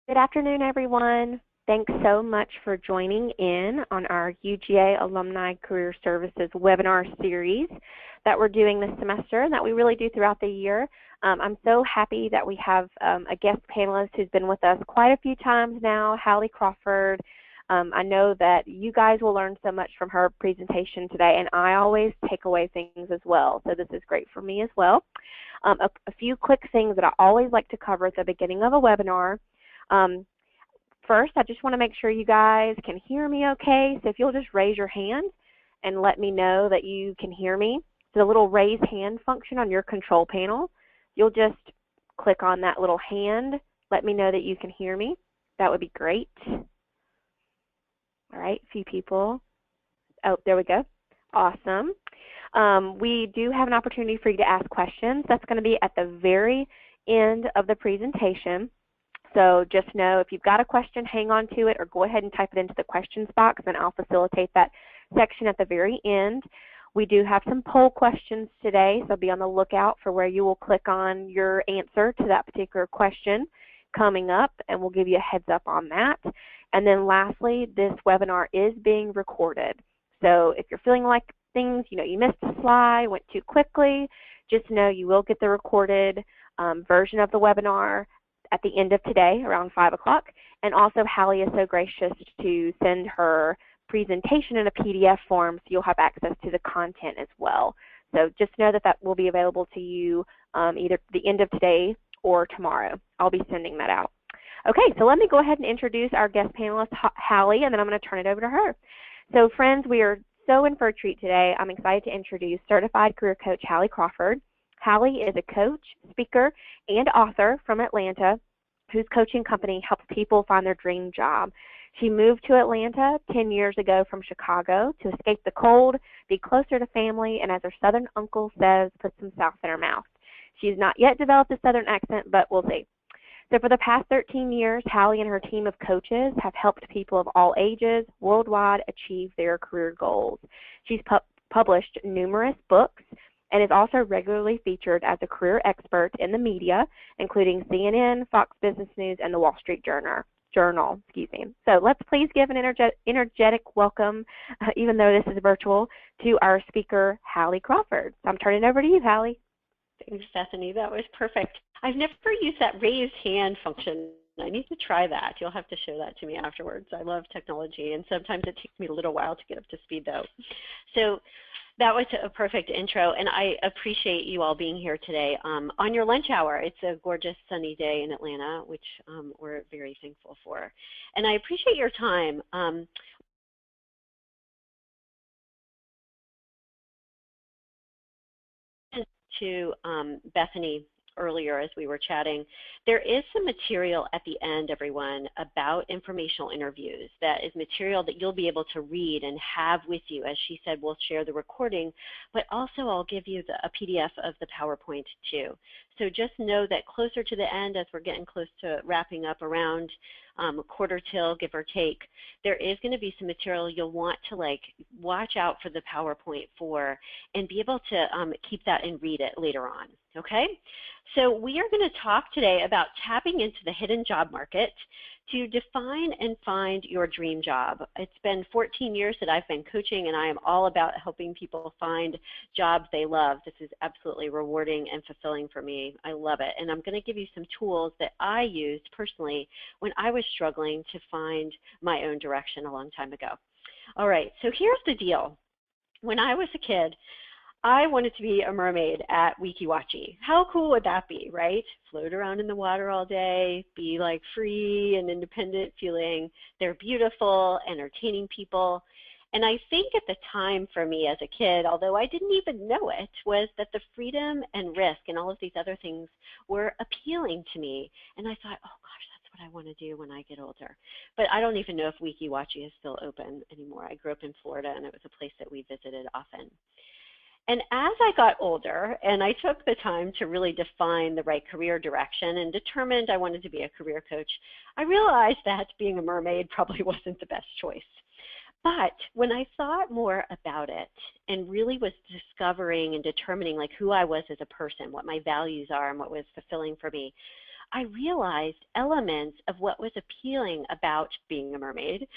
Good afternoon, everyone. Thanks so much for joining in on our UGA Alumni Career Services webinar series that we're doing this semester and that we really do throughout the year. I'm so happy that we have a guest panelist who's been with us quite a few times now, Hallie Crawford. I know that you guys will learn so much from her presentation today, and I always take away things as well, so this is great for me as well. A few quick things that I always like to cover at the beginning of a webinar. First, I just want to make sure you guys can hear me okay, so if you'll just raise your hand and let me know that you can hear me. So the little raise hand function on your control panel, you'll just click on that little hand, let me know that you can hear me. That would be great. All right, a few people. Oh, there we go. Awesome. We do have an opportunity for you to ask questions. That's going to be at the very end of the presentation. So just know if you've got a question, hang on to it or go ahead and type it into the questions box and I'll facilitate that section at the very end. We do have some poll questions today, so be on the lookout for where you will click on your answer to that particular question coming up, and we'll give you a heads up on that. And then lastly, this webinar is being recorded. So if you're feeling like things, you missed a slide, went too quickly, just know you will get the recorded version of the webinar at the end of today around 5 o'clock. And also Hallie is so gracious to send her presentation in a PDF form, so you'll have access to the content as well. So just know that that will be available to you either the end of today or tomorrow. I'll be sending that out. Okay, so let me go ahead and introduce our guest panelist, Hallie, and then I'm going to turn it over to her. So friends, we are so in for a treat today. I'm excited to introduce Certified Career Coach Hallie Crawford. Hallie is a coach, speaker, and author from Atlanta whose coaching company helps people find their dream job. She moved to Atlanta 10 years ago from Chicago to escape the cold, be closer to family, and as her Southern uncle says, put some South in her mouth. She's not yet developed a Southern accent, but we'll see. So for the past 13 years, Hallie and her team of coaches have helped people of all ages worldwide achieve their career goals. She's published numerous books and is also regularly featured as a career expert in the media, including CNN, Fox Business News, and the Wall Street Journal. So let's please give an energetic welcome, even though this is virtual, to our speaker, Hallie Crawford. So I'm turning it over to you, Hallie. Thanks, Stephanie. That was perfect. I've never used that raised hand function. I need to try that. You'll have to show that to me afterwards. I love technology, and sometimes it takes me a little while to get up to speed, though. So that was a perfect intro, and I appreciate you all being here today on your lunch hour. It's a gorgeous sunny day in Atlanta, which we're very thankful for. And I appreciate your time. To Bethany earlier as we were chatting, there is some material at the end, everyone, about informational interviews. That is material that you'll be able to read and have with you. As she said, we'll share the recording, but also I'll give you a PDF of the PowerPoint too. So just know that closer to the end, as we're getting close to wrapping up around a quarter till, give or take, there is going to be some material you'll want to watch out for the PowerPoint for and be able to keep that and read it later on, okay? So we are going to talk today about tapping into the hidden job market to define and find your dream job. It's been 14 years that I've been coaching, and I am all about helping people find jobs they love. This is absolutely rewarding and fulfilling for me. I love it. And I'm going to give you some tools that I used personally when I was struggling to find my own direction a long time ago. All right, so here's the deal. When I was a kid, I wanted to be a mermaid at Weeki Wachee. How cool would that be, right? Float around in the water all day, be like free and independent, feeling they're beautiful, entertaining people. And I think at the time for me as a kid, although I didn't even know it, was that the freedom and risk and all of these other things were appealing to me. And I thought, oh gosh, that's what I want to do when I get older. But I don't even know if Weeki Wachee is still open anymore. I grew up in Florida, and it was a place that we visited often. And as I got older and I took the time to really define the right career direction and determined I wanted to be a career coach, I realized that being a mermaid probably wasn't the best choice. But when I thought more about it and really was discovering and determining who I was as a person, what my values are and what was fulfilling for me, I realized elements of what was appealing about being a mermaid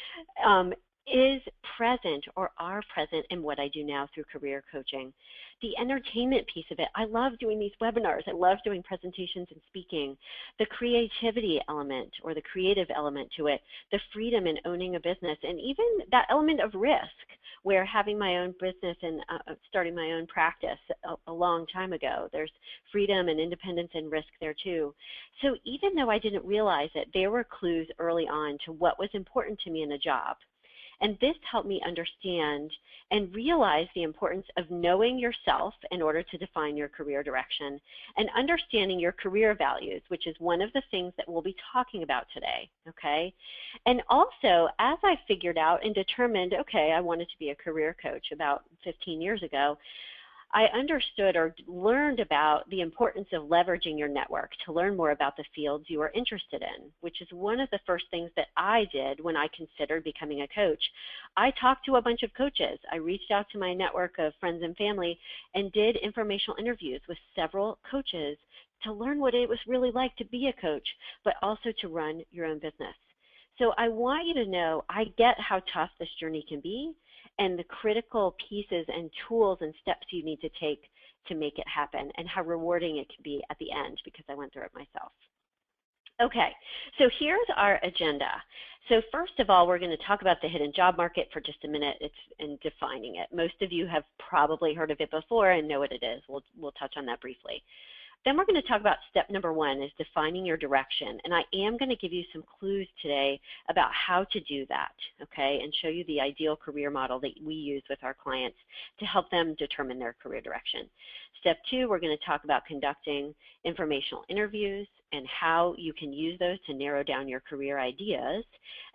is present or are present in what I do now through career coaching. The entertainment piece of it, I love doing these webinars. I love doing presentations and speaking. The creativity element or the creative element to it, the freedom in owning a business, and even that element of risk where having my own business and starting my own practice a long time ago, there's freedom and independence and risk there too. So even though I didn't realize it, there were clues early on to what was important to me in a job. And this helped me understand and realize the importance of knowing yourself in order to define your career direction and understanding your career values, which is one of the things that we'll be talking about today, okay? And also, as I figured out and determined, okay, I wanted to be a career coach about 15 years ago, I understood or learned about the importance of leveraging your network to learn more about the fields you are interested in, which is one of the first things that I did when I considered becoming a coach. I talked to a bunch of coaches. I reached out to my network of friends and family and did informational interviews with several coaches to learn what it was really like to be a coach, but also to run your own business. So I want you to know I get how tough this journey can be and the critical pieces and tools and steps you need to take to make it happen and how rewarding it can be at the end because I went through it myself. Okay, so here's our agenda. So first of all, we're going to talk about the hidden job market for just a minute and defining it. Most of you have probably heard of it before and know what it is. We'll touch on that briefly. Then we're going to talk about step number one is defining your direction. And I am going to give you some clues today about how to do that, okay, and show you the ideal career model that we use with our clients to help them determine their career direction. Step two, we're going to talk about conducting informational interviews and how you can use those to narrow down your career ideas.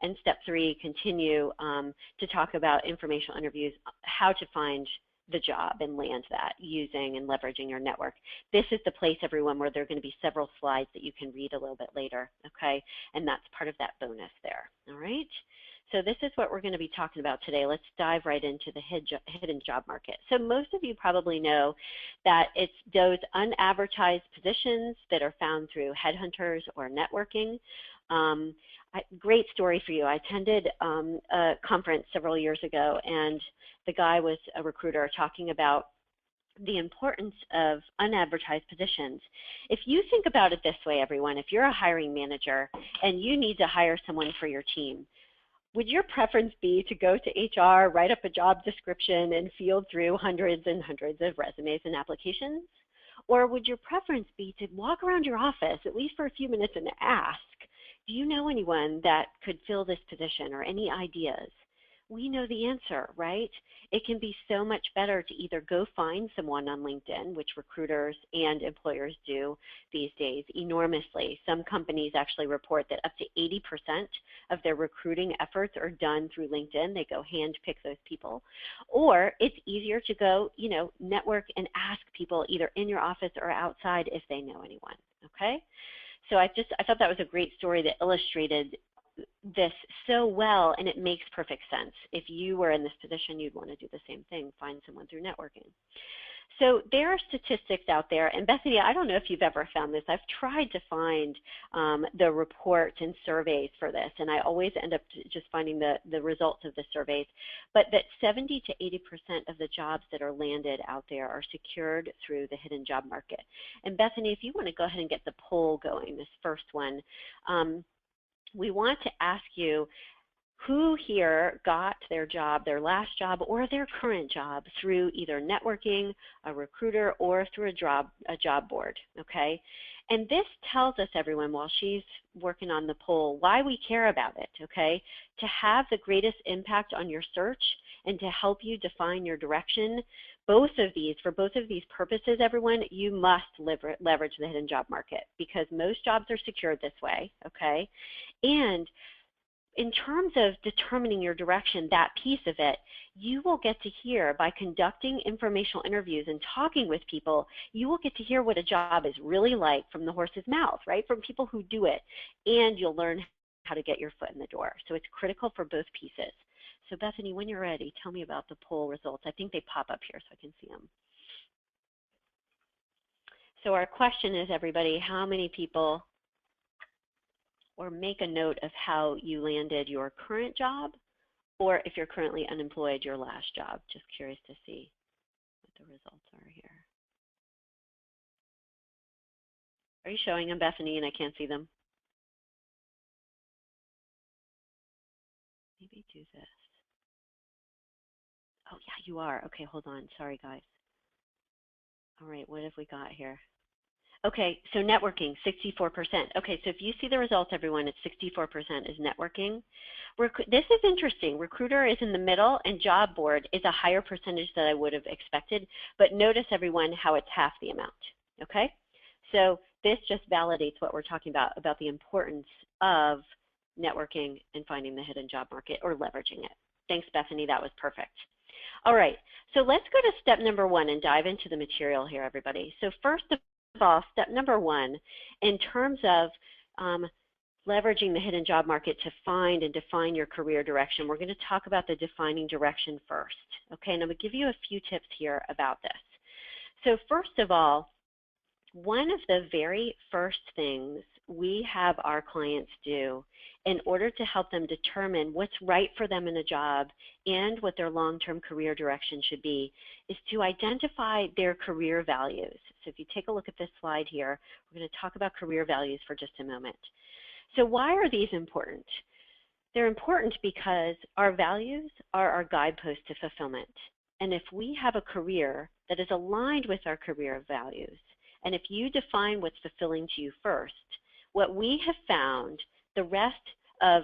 And step three, continue to talk about informational interviews, how to find the job and land that using and leveraging your network. This is the place, everyone, where there are going to be several slides that you can read a little bit later, okay? And that's part of that bonus there, all right? So this is what we're going to be talking about today. Let's dive right into the hidden job market. So most of you probably know that it's those unadvertised positions that are found through headhunters or networking. Great story for you. I attended a conference several years ago, and the guy was a recruiter talking about the importance of unadvertised positions. If you think about it this way, everyone, if you're a hiring manager and you need to hire someone for your team, would your preference be to go to HR, write up a job description, and field through hundreds and hundreds of resumes and applications? Or would your preference be to walk around your office, at least for a few minutes, and ask, do you know anyone that could fill this position or any ideas? We know the answer, right? It can be so much better to either go find someone on LinkedIn, which recruiters and employers do these days enormously. Some companies actually report that up to 80% of their recruiting efforts are done through LinkedIn. They go hand pick those people. Or it's easier to go, network and ask people either in your office or outside if they know anyone, okay? So I thought that was a great story that illustrated this so well, and it makes perfect sense. If you were in this position, you'd want to do the same thing, find someone through networking. So there are statistics out there, and Bethany, I don't know if you've ever found this. I've tried to find the reports and surveys for this, and I always end up just finding the results of the surveys, but that 70 to 80% of the jobs that are landed out there are secured through the hidden job market. And Bethany, if you want to go ahead and get the poll going, this first one, we want to ask you, who here got their job, their last job, or their current job through either networking, a recruiter, or through a job board, okay? And this tells us, everyone, while she's working on the poll, why we care about it, okay? To have the greatest impact on your search and to help you define your direction, for both of these purposes, everyone, you must leverage the hidden job market because most jobs are secured this way, okay? And in terms of determining your direction, that piece of it, you will get to hear by conducting informational interviews and talking with people, you will get to hear what a job is really like from the horse's mouth, right? From people who do it, and you'll learn how to get your foot in the door. So it's critical for both pieces. So Bethany, when you're ready, tell me about the poll results. I think they pop up here so I can see them. So our question is, everybody, how many people or make a note of how you landed your current job, or if you're currently unemployed, your last job. Just curious to see what the results are here. Are you showing them, Bethany, and I can't see them? Maybe do this. Oh, yeah, you are. Okay, hold on. Sorry, guys. All right, what have we got here? Okay, so networking, 64%. Okay, so if you see the results, everyone, it's 64% is networking. This is interesting. Recruiter is in the middle, and job board is a higher percentage than I would have expected. But notice, everyone, how it's half the amount. Okay, so this just validates what we're talking about the importance of networking and finding the hidden job market or leveraging it. Thanks, Bethany. That was perfect. All right, so let's go to step number 1 and dive into the material here, everybody. So first of all, step number 1, in terms of leveraging the hidden job market to find and define your career direction, we're going to talk about the defining direction first. Okay, and I'm going to give you a few tips here about this. So first of all, one of the very first things we have our clients do in order to help them determine what's right for them in a job and what their long-term career direction should be is to identify their career values. So if you take a look at this slide here, we're going to talk about career values for just a moment. So why are these important? They're important because our values are our guidepost to fulfillment. And if we have a career that is aligned with our career values, and if you define what's fulfilling to you first, what we have found, the rest of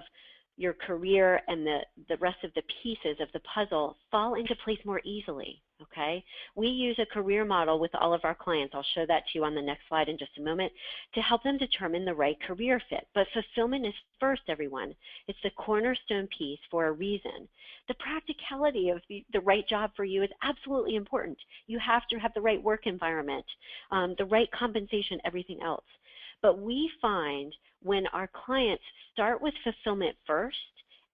your career and the rest of the pieces of the puzzle fall into place more easily, okay? We use a career model with all of our clients. I'll show that to you on the next slide in just a moment to help them determine the right career fit. But fulfillment is first, everyone. It's the cornerstone piece for a reason. The practicality of the right job for you is absolutely important. You have to have the right work environment, the right compensation, everything else. But we find when our clients start with fulfillment first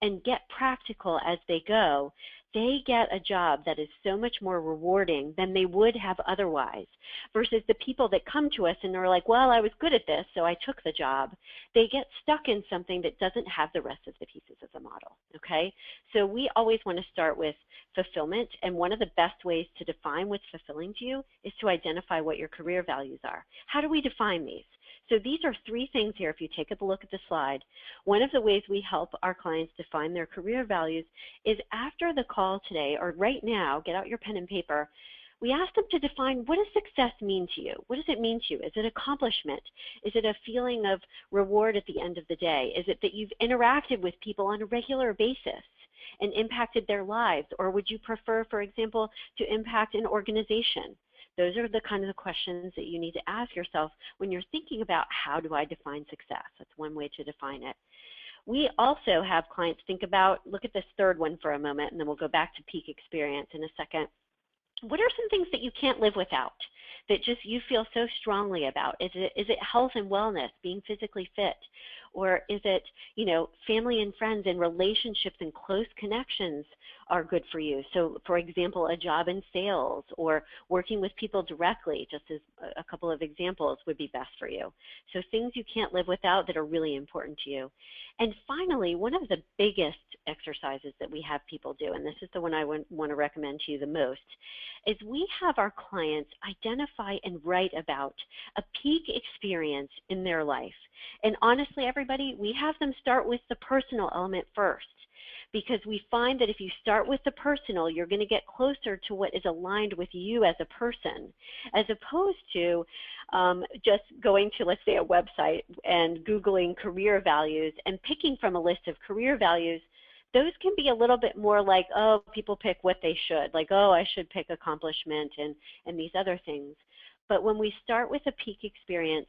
and get practical as they go, they get a job that is so much more rewarding than they would have otherwise, versus the people that come to us and are like, well, I was good at this, so I took the job. They get stuck in something that doesn't have the rest of the pieces of the model, okay? So we always want to start with fulfillment, and one of the best ways to define what's fulfilling to you is to identify what your career values are. How do we define these? So these are 3 things here if you take a look at the slide. One of the ways we help our clients define their career values is after the call today, or right now, get out your pen and paper, we ask them to define, what does success mean to you? What does it mean to you? Is it accomplishment? Is it a feeling of reward at the end of the day? Is it that you've interacted with people on a regular basis and impacted their lives? Or would you prefer, for example, to impact an organization? Those are the kind of questions that you need to ask yourself when you're thinking about, how do I define success? That's one way to define it. We also have clients think about, look at this third one for a moment, and then we'll go back to peak experience in a second. What are some things that you can't live without, that just you feel so strongly about? Is it health and wellness, being physically fit? Or is it, you know, family and friends and relationships and close connections are good for you? So, for example, a job in sales or working with people directly, just as a couple of examples, would be best for you. So things you can't live without that are really important to you. And finally, one of the biggest exercises that we have people do, and this is the one I want to recommend to you the most, is we have our clients identify and write about a peak experience in their life. And honestly, everybody, we have them start with the personal element first, because we find that if you start with the personal, you're going to get closer to what is aligned with you as a person, as opposed to just going to, let's say, a website and Googling career values and picking from a list of career values. Those can be a little bit more like, oh, people pick what they should, like, oh, I should pick accomplishment and these other things. But when we start with a peak experience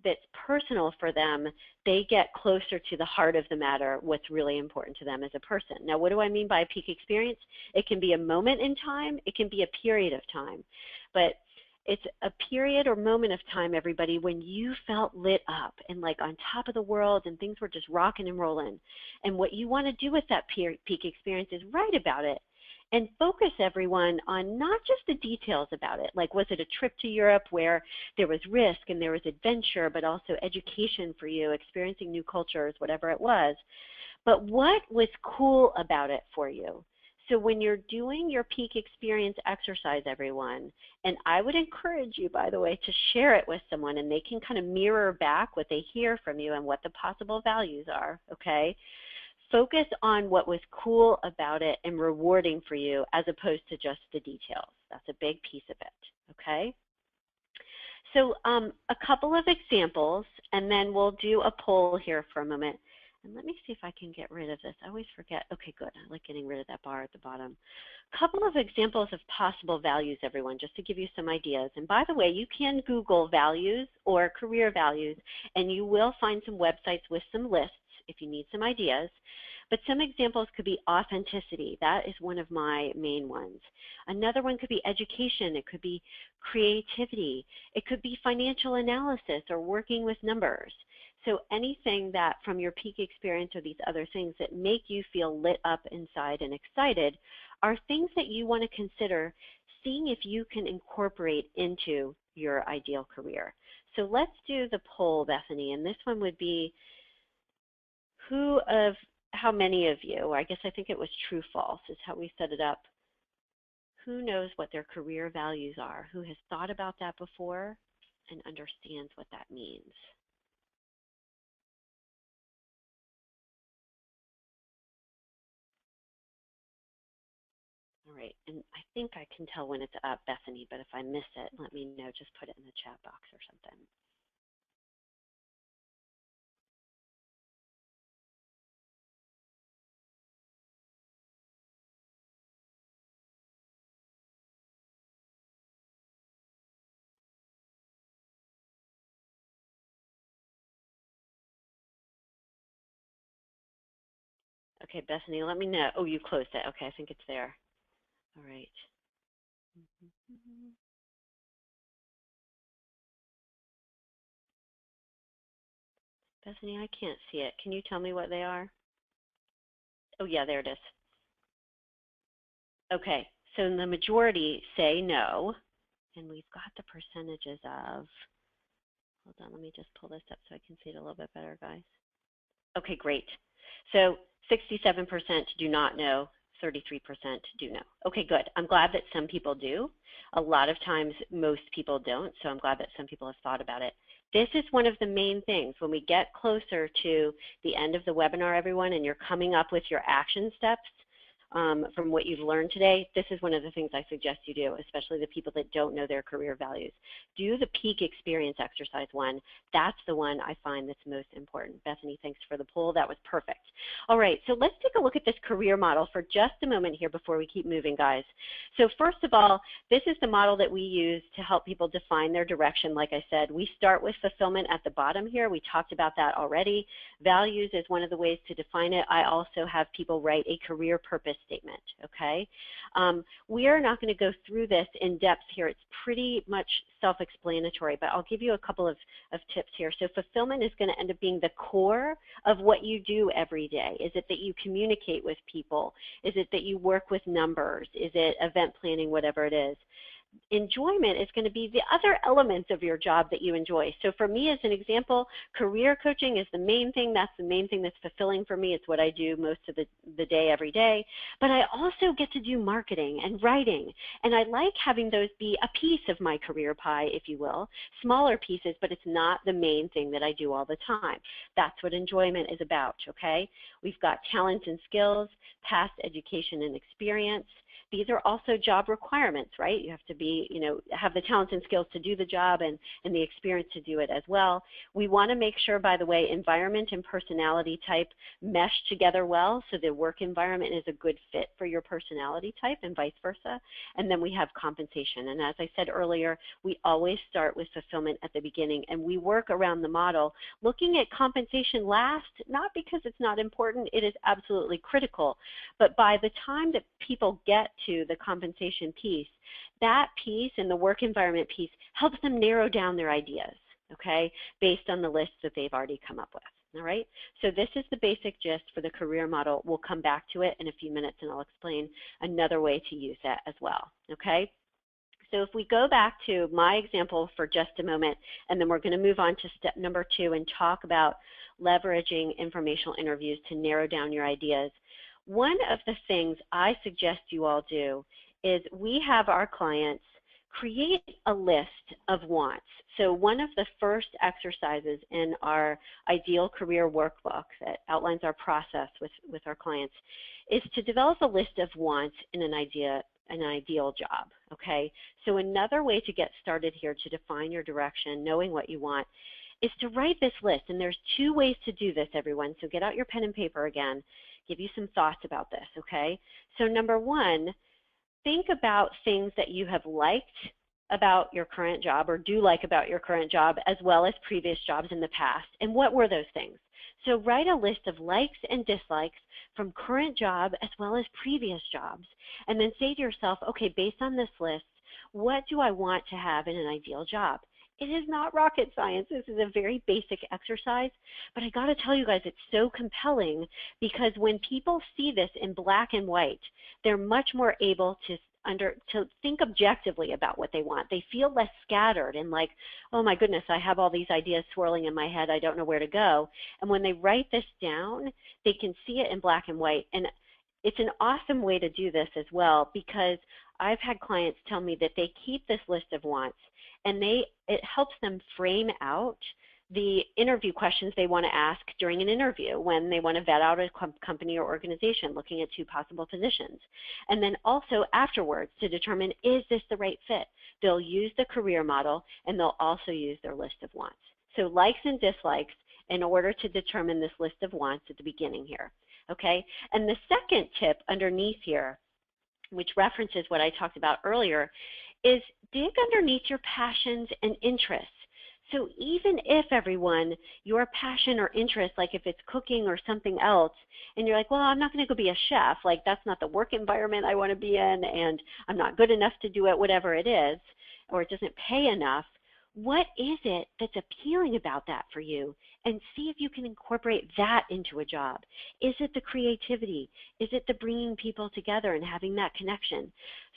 that's personal for them, they get closer to the heart of the matter, what's really important to them as a person. Now, what do I mean by a peak experience? It can be a moment in time, it can be a period of time. But it's a period or moment of time, everybody, when you felt lit up and like on top of the world and things were just rocking and rolling. And what you want to do with that peak experience is write about it and focus everyone on not just the details about it, like was it a trip to Europe where there was risk and there was adventure, but also education for you, experiencing new cultures, whatever it was, but what was cool about it for you? So when you're doing your peak experience exercise, everyone, and I would encourage you, by the way, to share it with someone and they can kind of mirror back what they hear from you and what the possible values are, okay? Focus on what was cool about it and rewarding for you as opposed to just the details. That's a big piece of it, okay? So a couple of examples, and then we'll do a poll here for a moment. And let me see if I can get rid of this. I always forget. Okay, good. I like getting rid of that bar at the bottom. A couple of examples of possible values, everyone, just to give you some ideas. And by the way, you can Google values or career values, and you will find some websites with some lists if you need some ideas. But some examples could be authenticity. That is one of my main ones. Another one could be education. It could be creativity. It could be financial analysis or working with numbers. So anything that from your peak experience or these other things that make you feel lit up inside and excited are things that you want to consider seeing if you can incorporate into your ideal career. So let's do the poll, Bethany, and this one would be how many of you, or I guess I think it was true false is how we set it up. Who knows what their career values are? Who has thought about that before and understands what that means? All right, and I think I can tell when it's up, Bethany, but if I miss it, let me know. Just put it in the chat box or something. Okay, Bethany, let me know. Oh, you closed it. Okay, I think it's there. All right. Bethany, I can't see it. Can you tell me what they are? Oh, yeah, there it is. Okay, so the majority say no, and we've got the percentages of, hold on, let me just pull this up so I can see it a little bit better, guys. Okay, great. So 67% do not know, 33% do know. Okay, good. I'm glad that some people do. A lot of times most people don't, so I'm glad that some people have thought about it. This is one of the main things. When we get closer to the end of the webinar, everyone, and you're coming up with your action steps, from what you've learned today, this is one of the things I suggest you do, especially the people that don't know their career values. Do the peak experience exercise one. That's the one I find that's most important. Bethany, thanks for the poll. That was perfect. All right, so let's take a look at this career model for just a moment here before we keep moving, guys. So first of all, this is the model that we use to help people define their direction. Like I said, we start with fulfillment at the bottom here. We talked about that already. Values is one of the ways to define it. I also have people write a career purpose statement, okay? We are not going to go through this in depth here. It's pretty much self-explanatory, but I'll give you a couple of tips here. So fulfillment is going to end up being the core of what you do every day. Is it that you communicate with people? Is it that you work with numbers? Is it event planning, whatever it is? Enjoyment is going to be the other elements of your job that you enjoy. So for me, as an example, career coaching is the main thing. That's the main thing that's fulfilling for me. It's what I do most of the day, every day. But I also get to do marketing and writing. And I like having those be a piece of my career pie, if you will, smaller pieces, but it's not the main thing that I do all the time. That's what enjoyment is about, okay? We've got talents and skills, past education and experience. These are also job requirements, right? You have to be, have the talents and skills to do the job and the experience to do it as well. We want to make sure, by the way, environment and personality type mesh together well, so the work environment is a good fit for your personality type and vice versa. And then we have compensation. And as I said earlier, we always start with fulfillment at the beginning, and we work around the model looking at compensation last, not because it's not important, it is absolutely critical, but by the time that people get to the compensation piece, that piece and the work environment piece helps them narrow down their ideas, okay, based on the list that they've already come up with. All right, so this is the basic gist for the career model. We'll come back to it in a few minutes and I'll explain another way to use that as well, okay? So if we go back to my example for just a moment, and then we're going to move on to step number 2 and talk about leveraging informational interviews to narrow down your ideas. One of the things I suggest you all do is we have our clients create a list of wants. So one of the first exercises in our ideal career workbook that outlines our process with our clients is to develop a list of wants in an ideal job, okay? So another way to get started here to define your direction, knowing what you want, is to write this list. And there's 2 ways to do this, everyone. So get out your pen and paper again, give you some thoughts about this, okay? So number 1, think about things that you have liked about your current job or do like about your current job as well as previous jobs in the past. And what were those things? So write a list of likes and dislikes from current job as well as previous jobs. And then say to yourself, okay, based on this list, what do I want to have in an ideal job? It is not rocket science. This is a very basic exercise, but I got to tell you guys, it's so compelling because when people see this in black and white, they're much more able to think objectively about what they want. They feel less scattered and like, oh my goodness, I have all these ideas swirling in my head. I don't know where to go. And when they write this down, they can see it in black and white. And it's an awesome way to do this as well because I've had clients tell me that they keep this list of wants and it helps them frame out the interview questions they want to ask during an interview when they want to vet out a company or organization looking at 2 possible positions. And then also afterwards to determine, is this the right fit? They'll use the career model and they'll also use their list of wants. So likes and dislikes in order to determine this list of wants at the beginning here, okay? And the second tip underneath here, which references what I talked about earlier, is dig underneath your passions and interests. So even if, everyone, your passion or interest, like if it's cooking or something else, and you're like, well, I'm not going to go be a chef, like that's not the work environment I want to be in, and I'm not good enough to do it, whatever it is, or it doesn't pay enough, what is it that's appealing about that for you? And see if you can incorporate that into a job. Is it the creativity? Is it the bringing people together and having that connection?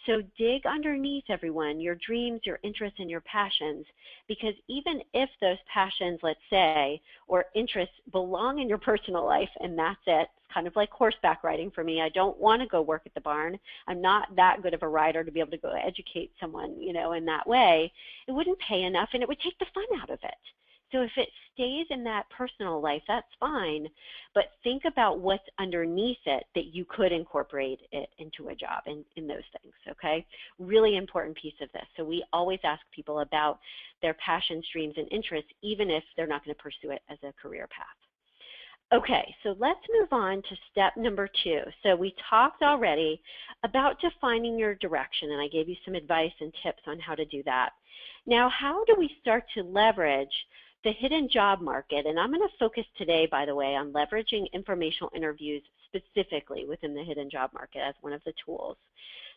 So dig underneath, everyone, your dreams, your interests, and your passions, because even if those passions, let's say, or interests belong in your personal life, and that's it, it's kind of like horseback riding for me. I don't want to go work at the barn. I'm not that good of a rider to be able to go educate someone, in that way. It wouldn't pay enough, and it would take the fun out of it. So if it stays in that personal life, that's fine, but think about what's underneath it that you could incorporate it into a job in those things, okay? Really important piece of this. So we always ask people about their passions, dreams, and interests, even if they're not going to pursue it as a career path. Okay, so let's move on to step number 2. So we talked already about defining your direction, and I gave you some advice and tips on how to do that. Now, how do we start to leverage the hidden job market? And I'm going to focus today, by the way, on leveraging informational interviews specifically within the hidden job market as one of the tools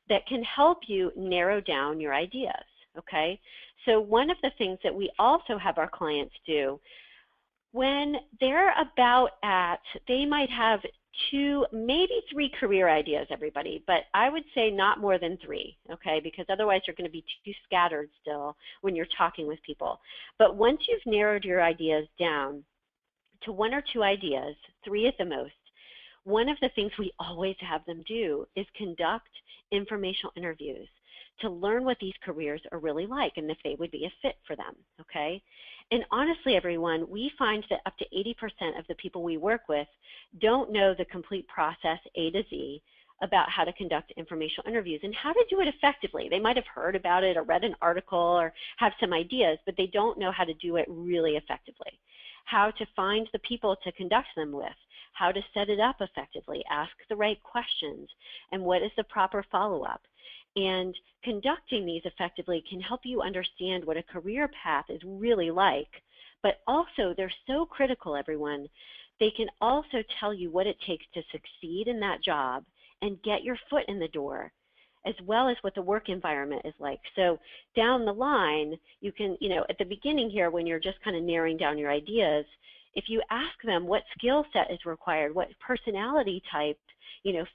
that can help you narrow down your ideas, okay? So one of the things that we also have our clients do when they're they might have 2, maybe 3 career ideas, everybody, but I would say not more than 3, okay, because otherwise you're going to be too scattered still when you're talking with people. But once you've narrowed your ideas down to 1 or 2 ideas, 3 at the most, one of the things we always have them do is conduct informational interviews to learn what these careers are really like and if they would be a fit for them, okay? And honestly, everyone, we find that up to 80% of the people we work with don't know the complete process A to Z about how to conduct informational interviews and how to do it effectively. They might have heard about it or read an article or have some ideas, but they don't know how to do it really effectively. How to find the people to conduct them with, how to set it up effectively, ask the right questions, and what is the proper follow-up. And conducting these effectively can help you understand what a career path is really like, but also they're so critical, everyone. They can also tell you what it takes to succeed in that job and get your foot in the door as well as what the work environment is like. So down the line, you can, at the beginning here when you're just kind of narrowing down your ideas, if you ask them what skill set is required, what personality type,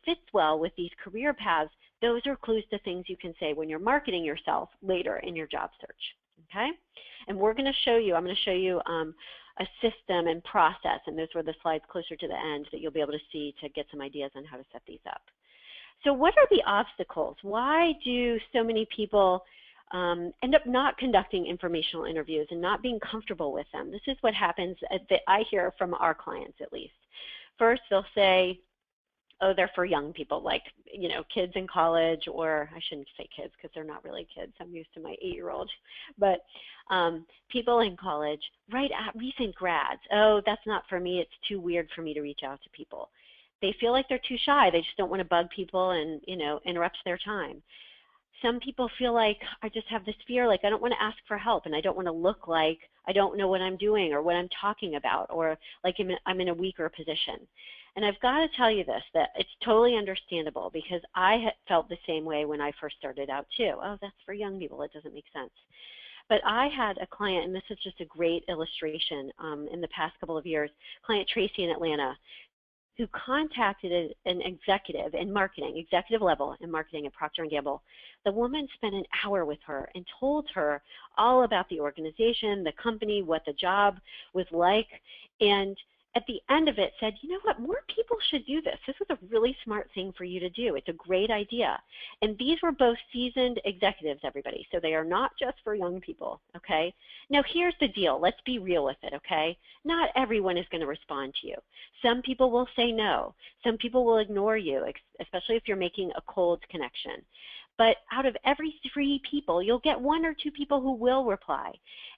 fits well with these career paths, those are clues to things you can say when you're marketing yourself later in your job search, okay? And I'm going to show you a system and process, and those were the slides closer to the end that you'll be able to see to get some ideas on how to set these up. So what are the obstacles? Why do so many people end up not conducting informational interviews and not being comfortable with them? This is what happens that I hear from our clients, at least. First, they'll say, oh, they're for young people, like, kids in college, or I shouldn't say kids because they're not really kids. I'm used to my 8-year-old. But people in college, right at recent grads, oh, that's not for me. It's too weird for me to reach out to people. They feel like they're too shy. They just don't want to bug people and, interrupt their time. Some people feel like I just have this fear, like I don't want to ask for help and I don't want to look like I don't know what I'm doing or what I'm talking about, or like I'm in a weaker position. And I've got to tell you this, that it's totally understandable because I had felt the same way when I first started out too. Oh, that's for young people. It doesn't make sense. But I had a client, and this is just a great illustration in the past couple of years, client Tracy in Atlanta, who contacted an executive in marketing, executive level in marketing at Procter & Gamble. The woman spent an hour with her and told her all about the organization, the company, what the job was like, and at the end of it said, you know what, more people should do this. This is a really smart thing for you to do. It's a great idea. And these were both seasoned executives, everybody, so they are not just for young people, okay? Now here's the deal. Let's be real with it, okay? Not everyone is going to respond to you. Some people will say no. Some people will ignore you, especially if you're making a cold connection. But out of every 3 people, you'll get 1 or 2 people who will reply.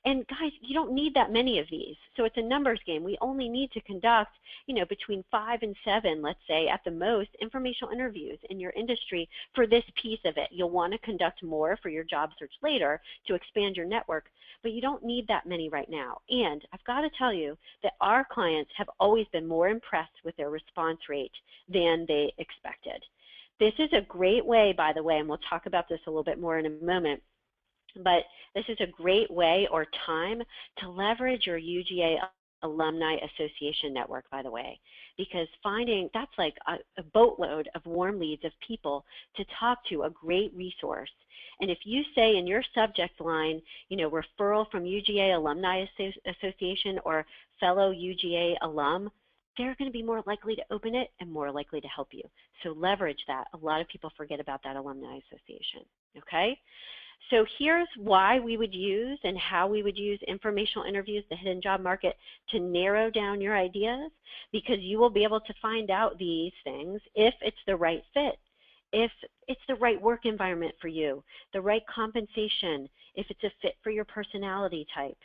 And guys, you don't need that many of these. So it's a numbers game. We only need to conduct, between 5 and 7, let's say, at the most, informational interviews in your industry for this piece of it. You'll want to conduct more for your job search later to expand your network, but you don't need that many right now. And I've got to tell you that our clients have always been more impressed with their response rate than they expected. This is a great way, by the way, and we'll talk about this a little bit more in a moment, but this is a great way or time to leverage your UGA Alumni Association network, by the way, because that's like a boatload of warm leads of people to talk to, a great resource. And if you say in your subject line, referral from UGA Alumni Association or fellow UGA alum, they're going to be more likely to open it and more likely to help you. So leverage that. A lot of people forget about that Alumni Association, okay? So here's why we would use and how we would use informational interviews, the hidden job market, to narrow down your ideas, because you will be able to find out these things if it's the right fit, if it's the right work environment for you, the right compensation, if it's a fit for your personality type.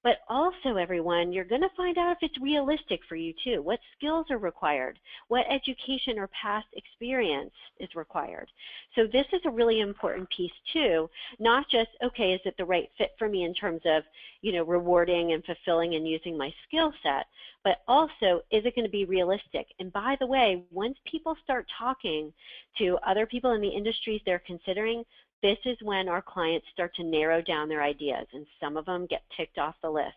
But also, everyone, you're going to find out if it's realistic for you too. What skills are required? What education or past experience is required? So this is a really important piece too, not just, okay, is it the right fit for me in terms of, rewarding and fulfilling and using my skill set, but also, is it going to be realistic? And by the way, once people start talking to other people in the industries they're considering, this is when our clients start to narrow down their ideas, and some of them get ticked off the list.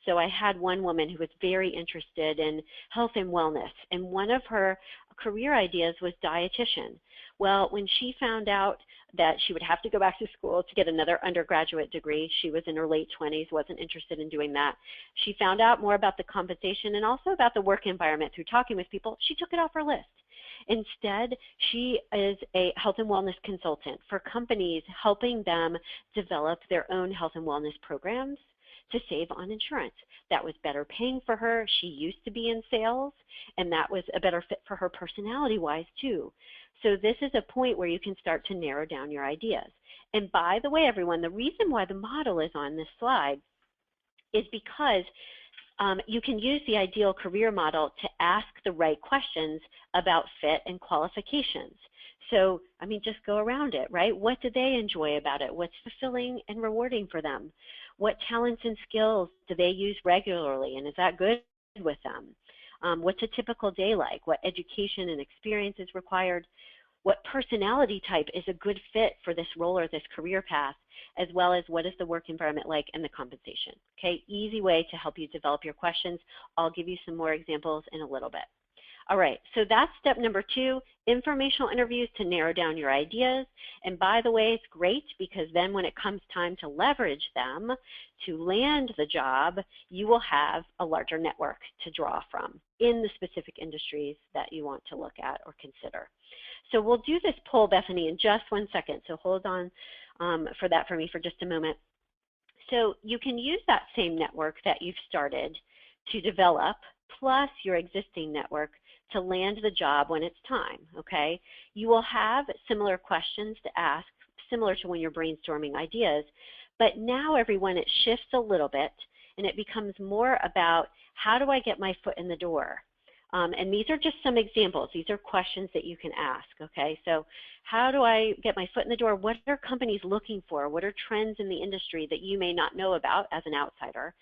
So I had one woman who was very interested in health and wellness, and one of her career ideas was dietitian. Well, when she found out that she would have to go back to school to get another undergraduate degree, she was in her late 20s, wasn't interested in doing that. She found out more about the compensation and also about the work environment through talking with people. She took it off her list. Instead, she is a health and wellness consultant for companies, helping them develop their own health and wellness programs to save on insurance. That was better paying for her. She used to be in sales, and that was a better fit for her personality-wise too. So this is a point where you can start to narrow down your ideas. And by the way, everyone, the reason why the model is on this slide is because you can use the ideal career model to ask the right questions about fit and qualifications. So, just go around it, right? What do they enjoy about it? What's fulfilling and rewarding for them? What talents and skills do they use regularly, and is that good with them? What's a typical day like? What education and experience is required? what personality type is a good fit for this role or this career path, as well as what is the work environment like and the compensation. Okay, easy way to help you develop your questions. I'll give you some more examples in a little bit. All right, so that's step number 2, informational interviews to narrow down your ideas. And by the way, it's great because then when it comes time to leverage them to land the job, you will have a larger network to draw from in the specific industries that you want to look at or consider. So we'll do this poll, Bethany, in just 1 second, so hold on for that for me for just a moment. So you can use that same network that you've started to develop, plus your existing network, to land the job when it's time, okay? You will have similar questions to ask, similar to when you're brainstorming ideas, but now everyone, it shifts a little bit and it becomes more about how do I get my foot in the door? And these are just some examples. These are questions that you can ask, okay? So how do I get my foot in the door? What are companies looking for? What are trends in the industry that you may not know about as an outsider?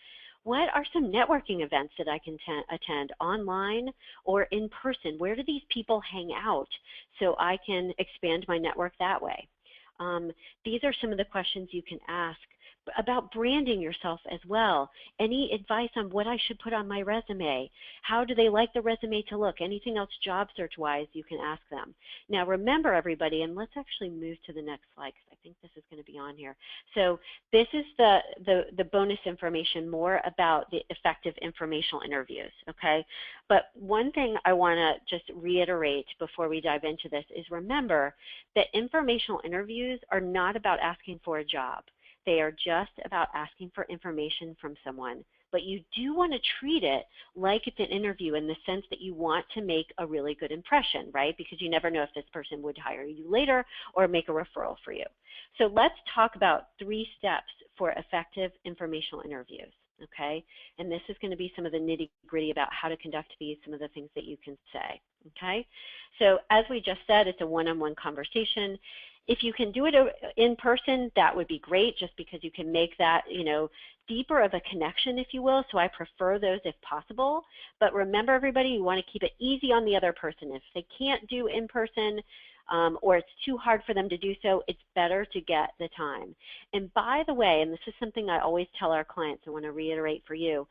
What are some networking events that I can attend online or in person? Where do these people hang out so I can expand my network that way? These are some of the questions you can ask about branding yourself as well. Any advice on what I should put on my resume? How do they like the resume to look? Anything else job search-wise you can ask them. Now remember everybody, and let's actually move to the next slide because I think this is going to be on here. So this is the bonus information more about the effective informational interviews, okay? But one thing I want to just reiterate before we dive into this is remember that informational interviews are not about asking for a job. They are just about asking for information from someone. But you do want to treat it like it's an interview in the sense that you want to make a really good impression, right? Because you never know if this person would hire you later or make a referral for you. So let's talk about 3 steps for effective informational interviews, okay? And this is going to be some of the nitty-gritty about how to conduct these, some of the things that you can say, okay? So as we just said, it's a one-on-one conversation. If you can do it in person, that would be great just because you can make that, you know, deeper of a connection, if you will. So I prefer those if possible. But remember, everybody, you want to keep it easy on the other person. If they can't do in person or it's too hard for them to do so, it's better to get the time. And by the way, and this is something I always tell our clients, I want to reiterate for you,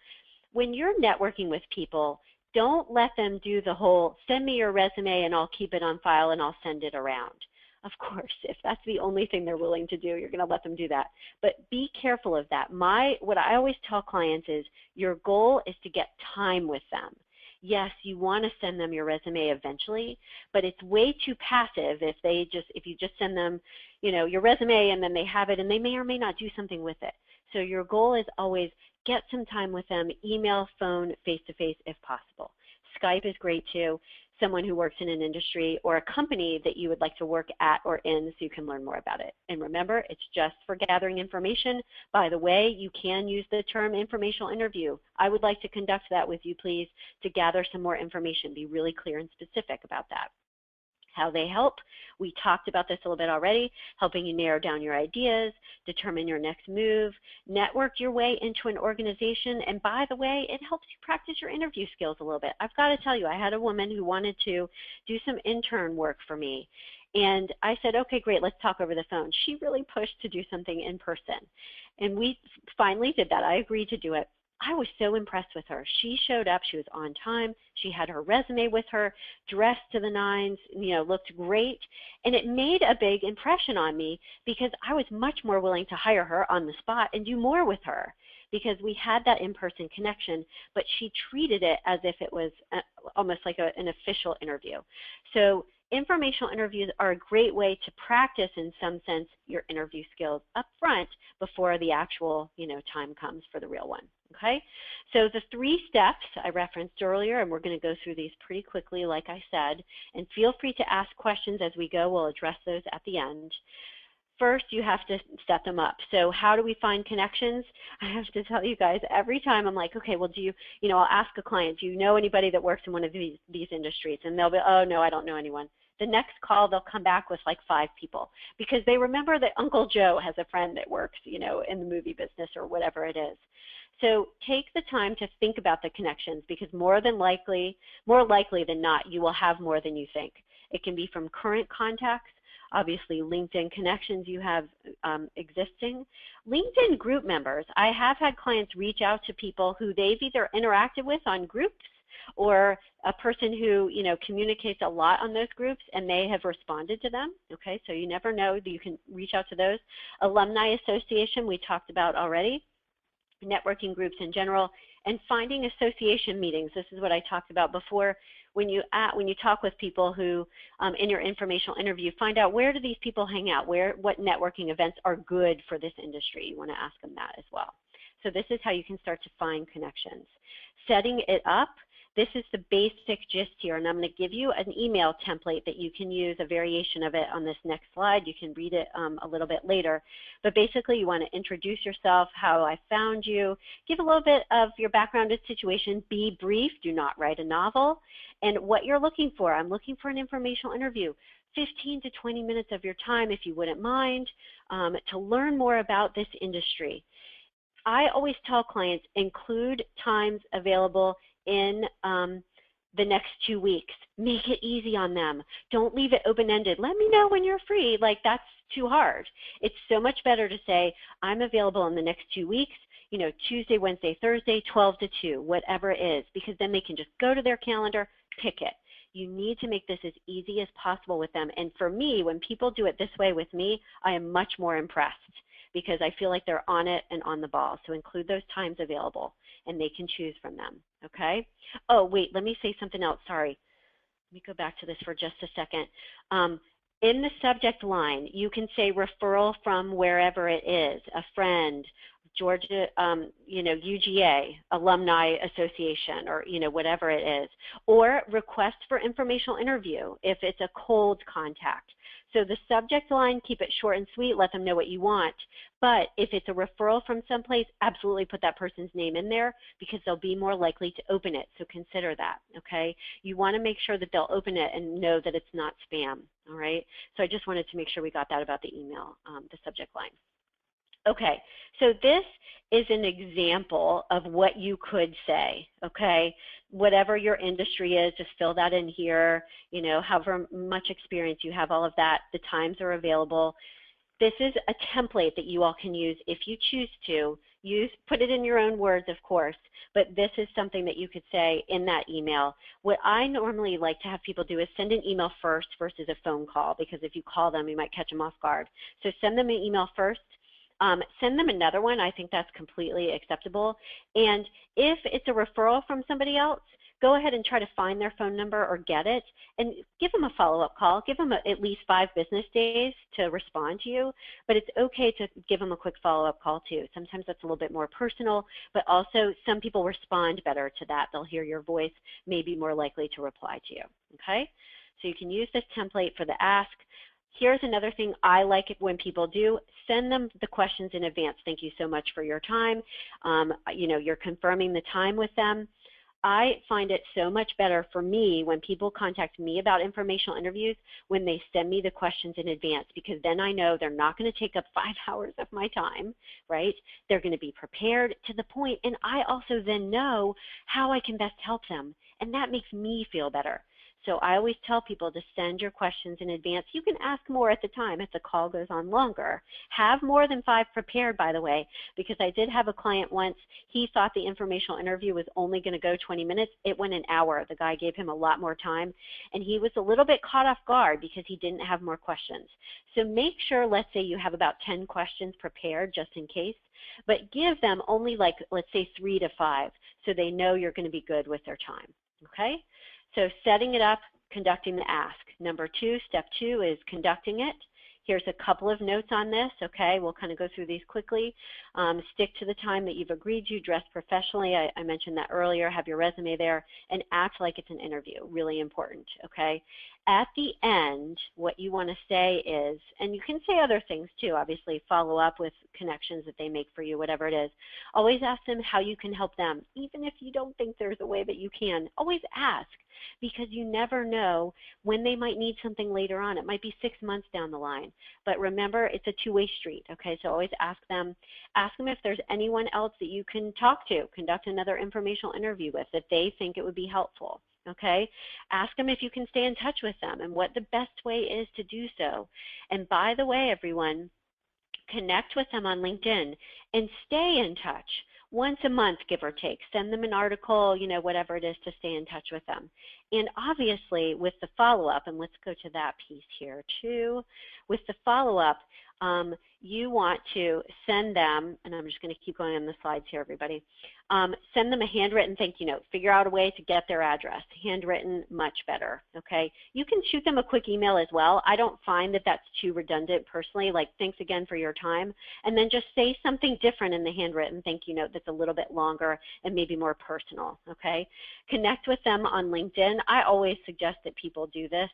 when you're networking with people, don't let them do the whole send me your resume and I'll keep it on file and I'll send it around. Of course, if that's the only thing they're willing to do, you're going to let them do that. But be careful of that. What I always tell clients is your goal is to get time with them. Yes, you want to send them your resume eventually, but it's way too passive if you just send them, you know, your resume and then they have it and they may or may not do something with it. So your goal is always get some time with them, email, phone, face-to-face if possible. Skype is great too. Someone who works in an industry or a company that you would like to work at or in so you can learn more about it. And remember, it's just for gathering information. By the way, you can use the term informational interview. I would like to conduct that with you, please, to gather some more information. Be really clear and specific about that. How they help, we talked about this a little bit already, helping you narrow down your ideas, determine your next move, network your way into an organization, and by the way, it helps you practice your interview skills a little bit. I've got to tell you, I had a woman who wanted to do some intern work for me, and I said, okay, great, let's talk over the phone. She really pushed to do something in person, and we finally did that. I agreed to do it. I was so impressed with her. She showed up, she was on time, she had her resume with her, dressed to the nines, you know, looked great, and it made a big impression on me because I was much more willing to hire her on the spot and do more with her because we had that in-person connection, but she treated it as if it was almost like an official interview. So informational interviews are a great way to practice, in some sense, your interview skills up front before the actual, you know, time comes for the real one. Okay, so the 3 steps I referenced earlier, and we're going to go through these pretty quickly, like I said, and feel free to ask questions as we go. We'll address those at the end. First, you have to set them up. So how do we find connections? I have to tell you guys, every time I'm like, okay, well, I'll ask a client, do you know anybody that works in one of these industries? And they'll be, oh, no, I don't know anyone. The next call, they'll come back with like 5 people because they remember that Uncle Joe has a friend that works, you know, in the movie business or whatever it is. So take the time to think about the connections because more likely than not, you will have more than you think. It can be from current contacts, obviously LinkedIn connections you have existing. LinkedIn group members. I have had clients reach out to people who they've either interacted with on groups or a person who, you know, communicates a lot on those groups and they have responded to them. Okay, so you never know, you can reach out to those. Alumni association we talked about already, networking groups in general, and finding association meetings. This is what I talked about before. When you talk with people who in your informational interview, find out where do these people hang out, what networking events are good for this industry. You want to ask them that as well. So this is how you can start to find connections. Setting it up. This is the basic gist here, and I'm going to give you an email template that you can use, a variation of it on this next slide. You can read it a little bit later. But basically, you want to introduce yourself, how I found you, give a little bit of your background and situation, be brief, do not write a novel, and what you're looking for. I'm looking for an informational interview. 15 to 20 minutes of your time, if you wouldn't mind, to learn more about this industry. I always tell clients, include times available in the next 2 weeks. Make it easy on them. Don't leave it open-ended. Let me know when you're free. Like, that's too hard. It's so much better to say, I'm available in the next 2 weeks, you know, Tuesday, Wednesday, Thursday, 12 to 2, whatever it is, because then they can just go to their calendar, pick it. You need to make this as easy as possible with them. And for me, when people do it this way with me, I am much more impressed because I feel like they're on it and on the ball. So include those times available, and they can choose from them, okay? Oh, wait, let me say something else, sorry. Let me go back to this for just a second. In the subject line, you can say referral from wherever it is, a friend, Georgia, you know, UGA, Alumni Association, or, you know, whatever it is, or request for informational interview if it's a cold contact. So the subject line, keep it short and sweet, let them know what you want. But if it's a referral from someplace, absolutely put that person's name in there because they'll be more likely to open it. So consider that, okay? You want to make sure that they'll open it and know that it's not spam, all right? So I just wanted to make sure we got that about the email, the subject line. Okay, so this is an example of what you could say, okay? Whatever your industry is, just fill that in here, you know, however much experience you have, all of that, the times are available. This is a template that you all can use if you choose to. Put it in your own words, of course, but this is something that you could say in that email. What I normally like to have people do is send an email first versus a phone call, because if you call them, you might catch them off guard. So send them an email first. Send them another one. I think that's completely acceptable. And if it's a referral from somebody else, go ahead and try to find their phone number or get it and give them a follow-up call. Give them at least 5 business days to respond to you, but it's okay to give them a quick follow-up call too. Sometimes that's a little bit more personal, but also some people respond better to that. They'll hear your voice, may be more likely to reply to you, okay? So you can use this template for the ask. Here's another thing I like it when people do. Send them the questions in advance. Thank you so much for your time. You know, you're confirming the time with them. I find it so much better for me when people contact me about informational interviews when they send me the questions in advance, because then I know they're not going to take up 5 hours of my time, right? They're going to be prepared to the point, and I also then know how I can best help them, and that makes me feel better. So I always tell people to send your questions in advance. You can ask more at the time if the call goes on longer. Have more than 5 prepared, by the way, because I did have a client once. He thought the informational interview was only going to go 20 minutes. It went an hour. The guy gave him a lot more time, and he was a little bit caught off guard because he didn't have more questions. So make sure, let's say you have about 10 questions prepared just in case, but give them only, like, let's say 3 to 5 so they know you're going to be good with their time, okay? So setting it up, conducting the ask. Number 2, step 2 is conducting it. Here's a couple of notes on this, okay? We'll kind of go through these quickly. Stick to the time that you've agreed to, dress professionally. I mentioned that earlier, have your resume there, and act like it's an interview, really important, okay? At the end, what you want to say is, and you can say other things too, obviously follow up with connections that they make for you, whatever it is. Always ask them how you can help them. Even if you don't think there's a way that you can, always ask. because you never know when they might need something later on. It might be 6 months down the line. But remember, it's a two-way street, okay? So always ask them if there's anyone else that you can talk to, conduct another informational interview with, that they think it would be helpful. Okay? Ask them if you can stay in touch with them and what the best way is to do so. And by the way, everyone, connect with them on LinkedIn and stay in touch once a month, give or take. Send them an article, whatever it is, to stay in touch with them. And obviously with the follow-up, and let's go to that piece here too, with the follow-up, you want to send them, and I'm just going to keep going on the slides here, everybody, send them a handwritten thank you note. Figure out a way to get their address. Handwritten, much better, okay? You can shoot them a quick email as well. I don't find that that's too redundant personally, like thanks again for your time, and then just say something different in the handwritten thank you note that's a little bit longer and maybe more personal, okay? Connect with them on LinkedIn. I always suggest that people do this.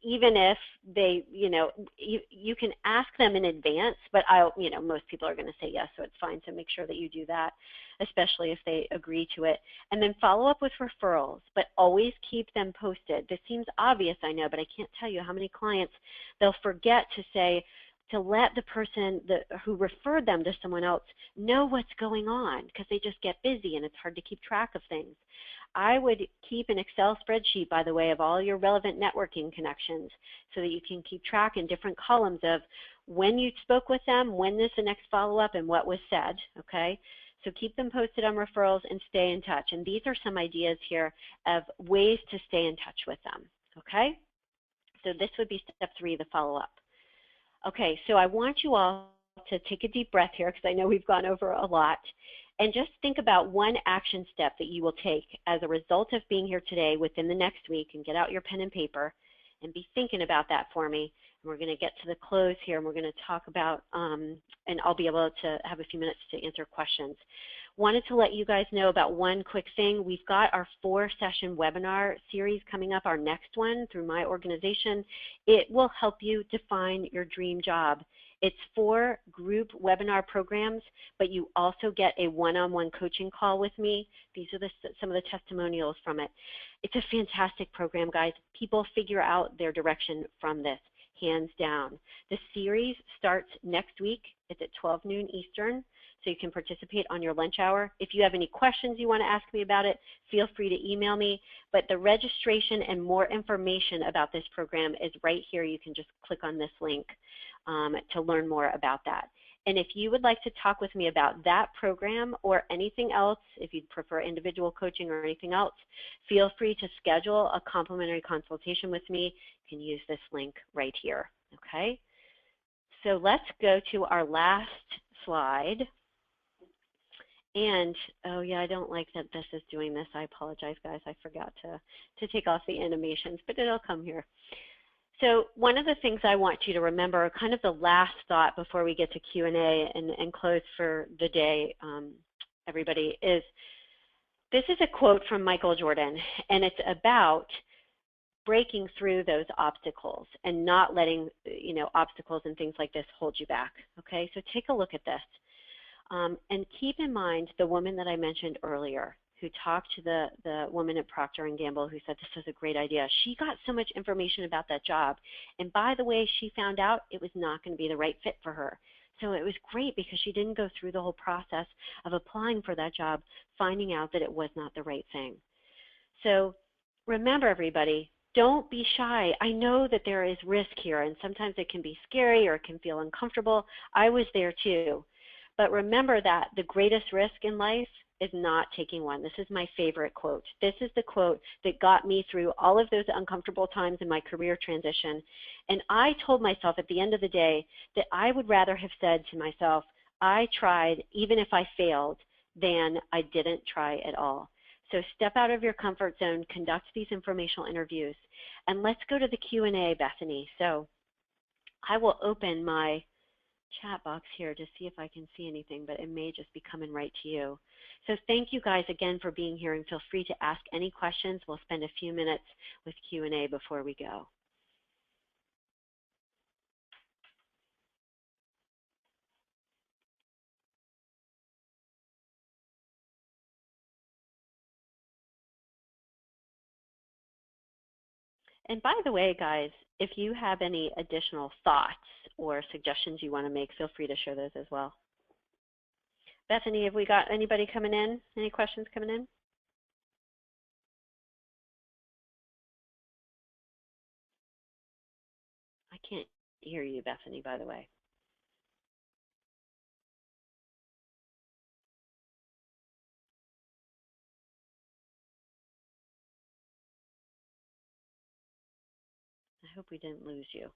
Even if they, you can ask them in advance, but most people are going to say yes, so it's fine to make sure that you do that, especially if they agree to it. And then follow up with referrals, but always keep them posted. This seems obvious, I know, but I can't tell you how many clients they'll forget to say, to let the person who referred them to someone else know what's going on, because they just get busy and it's hard to keep track of things. I would keep an Excel spreadsheet, by the way, of all your relevant networking connections so that you can keep track in different columns of when you spoke with them, when is the next follow-up, and what was said, okay? So keep them posted on referrals and stay in touch. And these are some ideas here of ways to stay in touch with them, okay? So this would be step 3, the follow-up. Okay, so I want you all to take a deep breath here because I know we've gone over a lot. And just think about one action step that you will take as a result of being here today within the next week, and get out your pen and paper and be thinking about that for me. And we're going to get to the close here, and we're going to talk about, and I'll be able to have a few minutes to answer questions. Wanted to let you guys know about one quick thing. We've got our 4-session webinar series coming up, our next one through my organization. It will help you define your dream job. It's 4 group webinar programs, but you also get a one-on-one coaching call with me. These are some of the testimonials from it. It's a fantastic program, guys. People figure out their direction from this, hands down. The series starts next week. It's at 12 noon Eastern, so you can participate on your lunch hour. If you have any questions you want to ask me about it, feel free to email me. But the registration and more information about this program is right here. You can just click on this link to learn more about that. And if you would like to talk with me about that program or anything else, if you'd prefer individual coaching or anything else, feel free to schedule a complimentary consultation with me. You can use this link right here, okay? So let's go to our last slide. And, oh yeah, I don't like that this is doing this. I apologize, guys. I forgot to take off the animations, but it'll come here. So one of the things I want you to remember, kind of the last thought before we get to Q&A and close for the day, everybody, is this is a quote from Michael Jordan, and it's about breaking through those obstacles and not letting, obstacles and things like this hold you back, okay? So take a look at this. And keep in mind the woman that I mentioned earlier who talked to the woman at Procter & Gamble who said this was a great idea. She got so much information about that job. And by the way, she found out it was not going to be the right fit for her. So it was great because she didn't go through the whole process of applying for that job, finding out that it was not the right thing. So remember, everybody, don't be shy. I know that there is risk here, and sometimes it can be scary or it can feel uncomfortable. I was there too. But remember that the greatest risk in life is not taking one. This is my favorite quote. This is the quote that got me through all of those uncomfortable times in my career transition. And I told myself at the end of the day that I would rather have said to myself, I tried even if I failed, than I didn't try at all. So step out of your comfort zone, conduct these informational interviews, and let's go to the Q&A, Bethany. So I will open my chat box here to see if I can see anything, but it may just be coming right to you. So thank you guys again for being here, and feel free to ask any questions. We'll spend a few minutes with Q&A before we go. And by the way, guys, if you have any additional thoughts or suggestions you want to make, feel free to share those as well. Bethany, have we got anybody coming in? Any questions coming in? I can't hear you, Bethany, by the way. I hope we didn't lose you.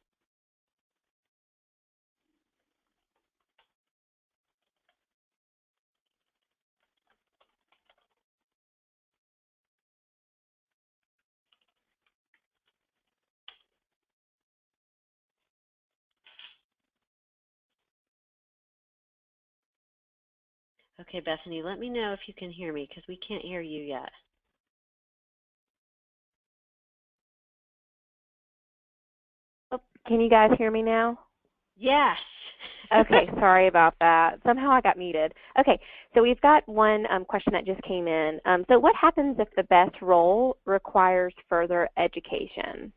Okay, Bethany, let me know if you can hear me because we can't hear you yet. Oh, can you guys hear me now? Yes. Okay, sorry about that. Somehow I got muted. Okay, so we've got one question that just came in. So what happens if the best role requires further education?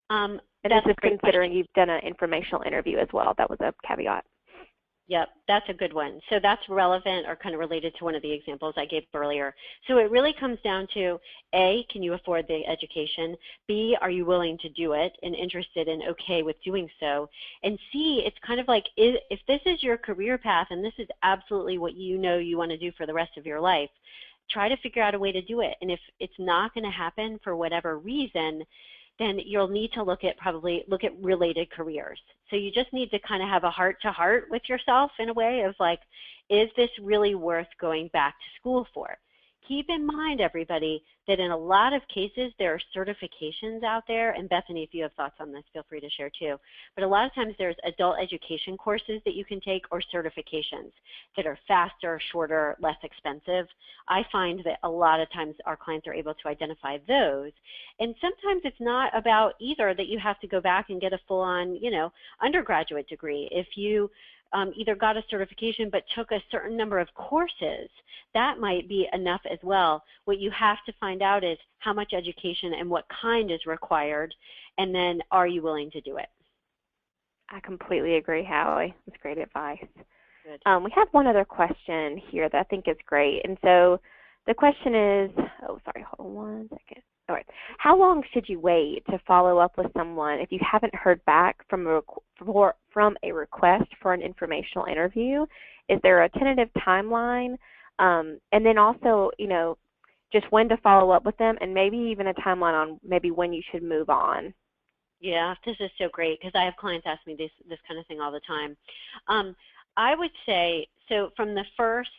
And this is considering you've done an informational interview as well. That was a caveat. Yep, that's a good one. So that's relevant or kind of related to one of the examples I gave earlier. So it really comes down to A, can you afford the education? B, are you willing to do it and interested and okay with doing so? And C, it's kind of like if this is your career path and this is absolutely what you know you want to do for the rest of your life, try to figure out a way to do it. And if it's not going to happen for whatever reason, then you'll need to look at related careers. So you just need to kind of have a heart-to-heart with yourself in a way of like, is this really worth going back to school for? Keep in mind, everybody, that in a lot of cases there are certifications out there, and Bethany, if you have thoughts on this, feel free to share too. But a lot of times there's adult education courses that you can take or certifications that are faster, shorter, less expensive. I find that a lot of times our clients are able to identify those. And sometimes it's not about either that you have to go back and get a full-on, undergraduate degree. If you either got a certification but took a certain number of courses, that might be enough as well. What you have to find out is how much education and what kind is required, and then are you willing to do it? I completely agree, Hallie. That's great advice. Good. We have one other question here that I think is great. And so the question is, hold on one second. All right. How long should you wait to follow up with someone if you haven't heard back from a request for an informational interview? Is there a tentative timeline? And then also, just when to follow up with them, and maybe even a timeline on maybe when you should move on. Yeah, this is so great because I have clients ask me this kind of thing all the time. I would say, so from the first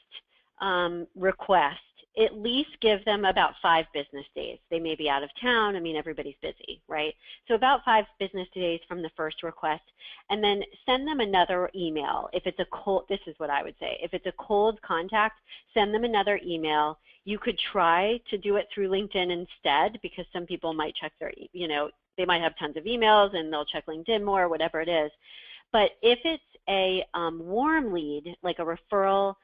request, at least give them about 5 business days. They may be out of town. I mean, everybody's busy, right? So about 5 business days from the first request, and then send them another email. If it's a cold, this is what I would say. If it's a cold contact, send them another email. You could try to do it through LinkedIn instead because some people might check their, they might have tons of emails and they'll check LinkedIn more, whatever it is. But if it's a warm lead, like a referral,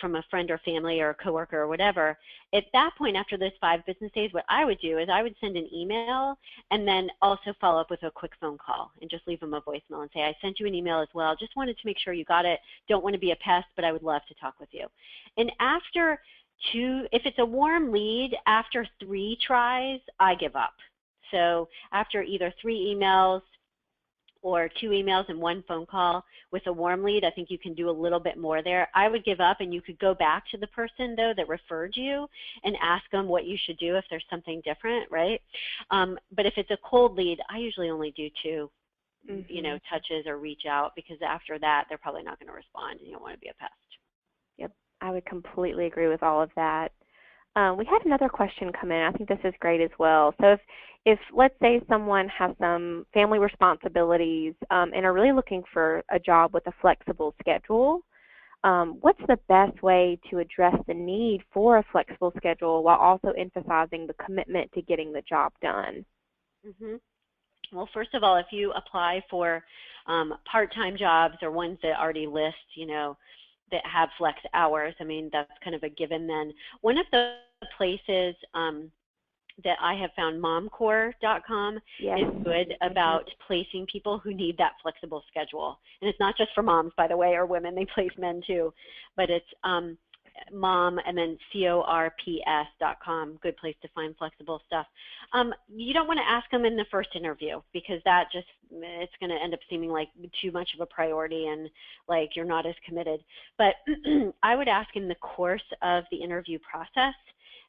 from a friend or family or a coworker or whatever, at that point after those 5 business days, what I would do is I would send an email and then also follow up with a quick phone call and just leave them a voicemail and say, I sent you an email as well. Just wanted to make sure you got it. Don't want to be a pest, but I would love to talk with you. And after 2, if it's a warm lead, after 3 tries, I give up. So after either 3 emails or 2 emails and 1 phone call with a warm lead, I think you can do a little bit more there. I would give up, and you could go back to the person, though, that referred you and ask them what you should do if there's something different, right? But if it's a cold lead, I usually only do 2, touches or reach out, because after that, they're probably not going to respond, and you don't want to be a pest. Yep, I would completely agree with all of that. We had another question come in. I think this is great as well. So if let's say someone has some family responsibilities and are really looking for a job with a flexible schedule, what's the best way to address the need for a flexible schedule while also emphasizing the commitment to getting the job done? Mm-hmm. Well, first of all, if you apply for part-time jobs or ones that already list, that have flex hours, I mean, that's kind of a given then. One of the places that I have found, momcore.com, Yes. is good about placing people who need that flexible schedule. And it's not just for moms, by the way, or women. They place men too. But it's mom and then corps.com, good place to find flexible stuff. You don't want to ask them in the first interview, because that just, it's going to end up seeming like too much of a priority and like you're not as committed. But I would ask in the course of the interview process,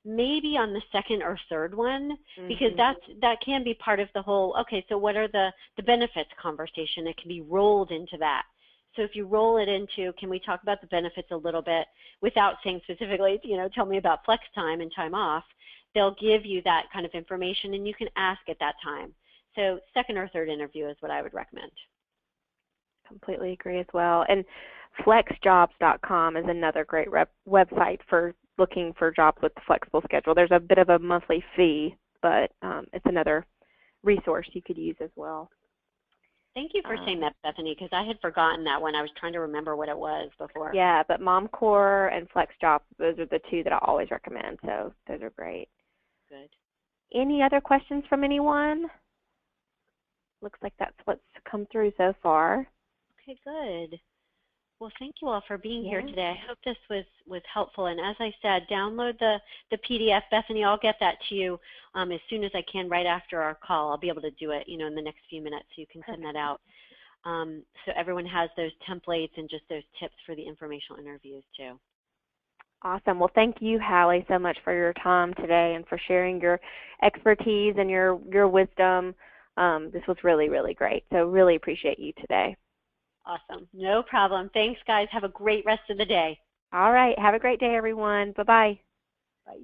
maybe on the second or third one, because that can be part of the whole, okay, so what are the benefits conversation? It can be rolled into that. So if you roll it into, can we talk about the benefits a little bit without saying specifically, tell me about flex time and time off, they'll give you that kind of information and you can ask at that time. So second or third interview is what I would recommend. Completely agree as well. And flexjobs.com is another great website for looking for jobs with the flexible schedule. There's a bit of a monthly fee, but it's another resource you could use as well. Thank you for saying that, Bethany, because I had forgotten that one. I was trying to remember what it was before. Yeah, but MomCore and FlexJobs, those are the two that I always recommend, so those are great. Good. Any other questions from anyone? Looks like that's what's come through so far. Okay, good. Well, thank you all for being here today. I hope this was helpful. And as I said, download the PDF. Bethany, I'll get that to you as soon as I can right after our call. I'll be able to do it, in the next few minutes, so you can send that out. So everyone has those templates and just those tips for the informational interviews too. Awesome. Well, thank you, Hallie, so much for your time today and for sharing your expertise and your wisdom. This was really, really great. So really appreciate you today. Awesome. No problem. Thanks, guys. Have a great rest of the day. All right. Have a great day, everyone. Bye-bye. Bye.